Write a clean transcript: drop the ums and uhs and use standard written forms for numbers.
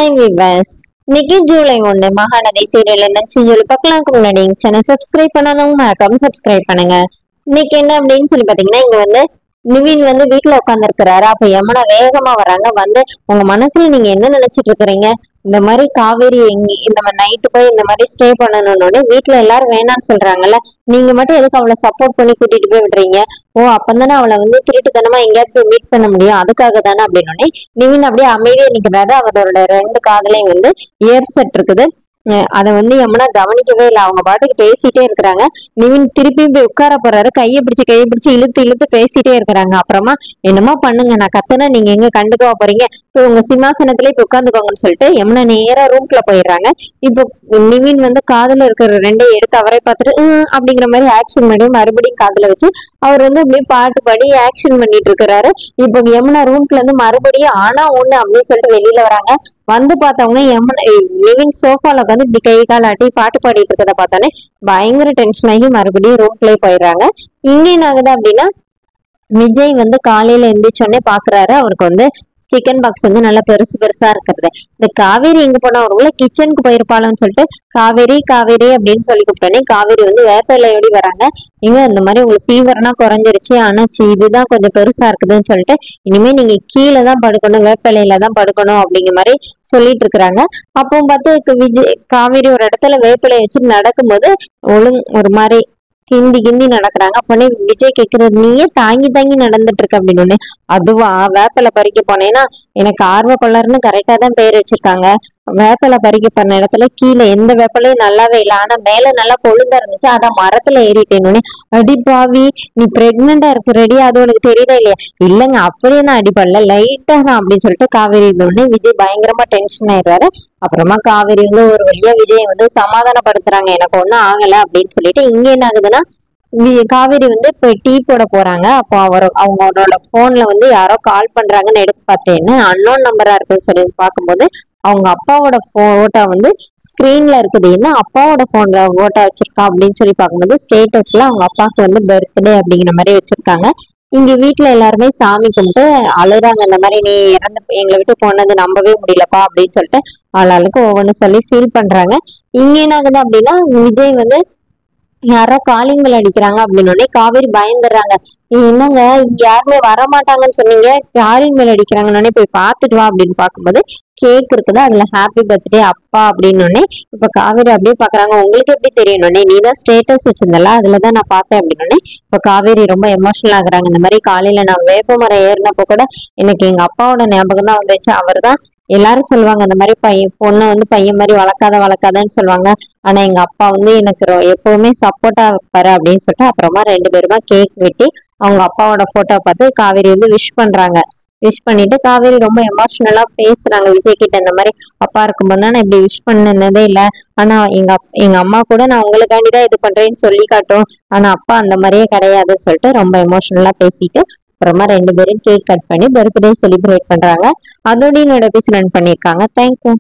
Hi viewers, இன்னைக்கு July 1 Mahanadi serial என்னன்னு சொல்லி பார்க்கலாம்க்கு முன்னாடி சேனல் சப்ஸ்கிரைப் பண்ணாதவங்க மறக்காம சப்ஸ்கிரைப் பண்ணுங்க. இன்னைக்கு என்ன அப்படின்னு சொல்லி பாத்தீங்கன்னா, இங்க நிவின் வீட்டுல உட்கார்ந்து இருக்கிறாரு. அப்ப யமுனா வேகமா வராங்க. உங்க மனசுல நீங்க என்ன நினைச்சிட்டு இருக்கிறீங்க? இந்த மாதிரி காவேரி இந்த மாதிரி நைட்டு போய் இந்த மாதிரி ஸ்டே பண்ணணும்னு வீட்டுல எல்லாரும் வேணாம்னு சொல்றாங்கல்ல, நீங்க மட்டும் எதுக்கு அவளை சப்போர்ட் பண்ணி கூட்டிட்டு போய் விடுறீங்க? ஓ, அப்பந்தானே அவளை திருட்டுத்தனமா எங்கேயாவது போய் மீட் பண்ண முடியும், அதுக்காக தானே அப்படின்னு நிவின் அப்படியே அமைதியா நிக்கிறாரு. அவரோட 2 காதலையும் இயர் செட் இருக்குது. அதை யமுனா கவனிக்கவே இல்லை. அவங்க பாட்டுக்கு பேசிட்டே இருக்கிறாங்க. நிவின் திருப்பி போய் உட்கார போறாரு. கையை பிடிச்சு இழுத்து இழுத்து பேசிட்டே இருக்கிறாங்க. அப்புறமா என்னமா பண்ணுங்க, நான் கத்துனா நீங்க எங்க கண்டுக்கவா போறீங்க, இப்போ உங்க சிம்மாசனத்துல இப்ப உட்காந்துக்கோங்கன்னு சொல்லிட்டு யமுனா நேரா ரூம்குள்ள போயிடுறாங்க. இப்போ நிவின் காதுல இருக்கிற 2 எடுத்து அவரை பார்த்துட்டு அப்படிங்கிற மாதிரி ஆக்ஷன் பண்ணி மறுபடியும் காதுல வச்சு அவர் அப்படியே பாட்டு பாடி ஆக்ஷன் பண்ணிட்டு இருக்கிறாரு. இப்போ யமுனா ரூம்குள்ள மறுபடியும் ஆனா ஒண்ணு அப்படின்னு சொல்லிட்டு வெளியில வராங்க. பார்த்தவங்க நிவின் சோஃபால உட்காந்து இப்படி கை கால் ஆட்டி பாட்டு பாடிட்டு இருக்கிறத பார்த்தோன்னே பயங்கர டென்ஷன் ஆகி மறுபடியும் ரூம்குள்ளே போயிடுறாங்க. இங்க என்ன ஆகுது அப்படின்னா, விஜய் காலையில எந்திரிச்சோடனே பாக்குறாரு. அவருக்கு சிக்கன் பாக்ஸ் நல்லா பெருசு பெருசா இருக்கிறது. இந்த காவேரி எங்க போனா ஒருவேளை கிச்சனுக்கு போயிருப்பாளுன்னு சொல்லிட்டு காவேரி காவேரி அப்படின்னு சொல்லி கூப்பிட்டோன்னே காவேரி வேப்பிலையோடி வராங்க. இங்க இந்த மாதிரி உங்களுக்கு ஃபீவர்னா குறைஞ்சிருச்சு, ஆனா இதுதான் கொஞ்சம் பெருசா இருக்குதுன்னு சொல்லிட்டு இனிமே நீங்க கீழே தான் படுக்கணும், வேப்பிலையில தான் படுக்கணும் அப்படிங்கிற மாதிரி சொல்லிட்டு இருக்கிறாங்க. அப்போ பார்த்து காவேரி ஒரு இடத்துல வேப்பிலை வச்சு நடக்கும்போது ஒரு மாதிரி கிண்டி நடக்கிறாங்க. அப்போனே விஜய் கேட்கறது, நீயே தாங்கி தாங்கி நடந்துட்டு இருக்க அப்படின்னு. அதுவா, வேப்பிலை பறிக்க போனேன்னா எனக்கு ஆர்வ கொள்ளர்னு கரெக்டா தான் பேர் வச்சிருக்காங்க. வேப்பிலை பறிக்க போன இடத்துல கீழே எந்த வேப்பிலையும் நல்லாவே இல்லை, ஆனா மேல நல்லா கொழுந்தா இருந்துச்சு, அதான் மரத்துல ஏறிட்டேன்னு. அடிப்பாவி, நீ பிரெக்னண்டா இருக்க ரெடி, அது உனக்கு தெரியுதா இல்லையா? இல்லைங்க, அப்படியே நான் அடிப்படல, லைட்டா தான் அப்படின்னு சொல்லிட்டு காவேரி இருந்தோடனே விஜய் பயங்கரமா டென்ஷன் ஆயிடுறாரு. அப்புறமா காவேரி ஒரு வழியா விஜய் சமாதானப்படுத்துறாங்க, எனக்கு ஒண்ணும் ஆகல அப்படின்னு சொல்லிட்டு. இங்க என்ன ஆகுதுன்னா, காவேரி போய் டீ போட போறாங்க. அப்போ அவங்களோட போன்ல யாரோ கால் பண்றாங்கன்னு எடுத்து பார்த்தேன்னு அன்னோன் நம்பரா இருக்குன்னு சொல்லி பார்க்கும்போது அவங்க அப்பாவோட போட்டோ ஸ்கிரீன்ல இருக்குது. என்ன அப்பாவோட போன்ல போட்டோ வச்சிருக்கா அப்படின்னு சொல்லி பார்க்கும்போது ஸ்டேட்டஸ்ல அவங்க அப்பாவுக்கு பர்த்டே அப்படிங்கிற மாதிரி வச்சிருக்காங்க. இங்க வீட்டுல எல்லாருமே சாமி கும்பிட்டு அழுறாங்க. இந்த மாதிரி நீ இறந்து எங்களை விட்டு போனது நம்பவே முடியலப்பா அப்படின்னு சொல்லிட்டு ஆளாளுக்கு ஒவ்வொன்னு சொல்லி ஃபீல் பண்றாங்க. இங்க என்ன ஆகுது அப்படின்னா, விஜய் யாரோ காலிங் பெல் அடிக்கிறாங்க அப்படின்னு காவேரி பயந்துடுறாங்க. என்னங்க, இங்க யாருமே வரமாட்டாங்கன்னு சொன்னீங்க, காலிங் பெல் அடிக்கிறாங்கன்னு போய் பார்த்துட்டு வா அப்படின்னு பார்க்கும்போது கேக் இருக்குது. அதுல ஹாப்பி பர்த்டே அப்பா அப்படின்னு. இப்ப காவேரி அப்படியே பாக்குறாங்க. உங்களுக்கு எப்படி தெரியணும்னே, நீ தான் ஸ்டேட்டஸ் வச்சிருந்தல, அதுலதான் நான் பார்த்தேன் அப்படின்னு. இப்ப காவேரி ரொம்ப எமோஷனல் ஆகுறாங்க. இந்த மாதிரி காலையில நான் வேப்பமரம் ஏறினப்போ கூட எனக்கு எங்க அப்பாவோட ஞாபகம் தான் வந்துச்சு. அவர் தான் எல்லாரும் சொல்லுவாங்க, இந்த மாதிரி பொண்ணை பையன் மாதிரி வளர்க்காதன்னு சொல்லுவாங்க, ஆனா எங்க அப்பா எனக்கு எப்பவுமே சப்போர்ட்டா இருப்பாரு அப்படின்னு சொல்லிட்டு அப்புறமா 2 பேருமா கேக் வெட்டி அவங்க அப்பாவோட போட்டோ பார்த்து காவேரி விஷ் பண்றாங்க. விஷ் பண்ணிட்டு காவேரி ரொம்ப எமோஷனலா பேசுறாங்க விஜய் கிட்ட. இந்த மாதிரி அப்பா இருக்கும்போது நான் இப்படி விஷ் பண்ணதே இல்லை, ஆனா எங்க அம்மா கூட நான் உங்களுக்காண்டிதான் இது பண்றேன்னு சொல்லி காட்டும், ஆனா அப்பா அந்த மாதிரியே கிடையாதுன்னு சொல்லிட்டு ரொம்ப எமோஷனலா பேசிட்டு அப்புறமா 2 பேரும் கேக் கட் பண்ணி பர்த்டே செலிப்ரேட் பண்றாங்க. அதோட என்னோட எபிசோட் ரன் பண்ணியிருக்காங்க. தேங்க்யூ.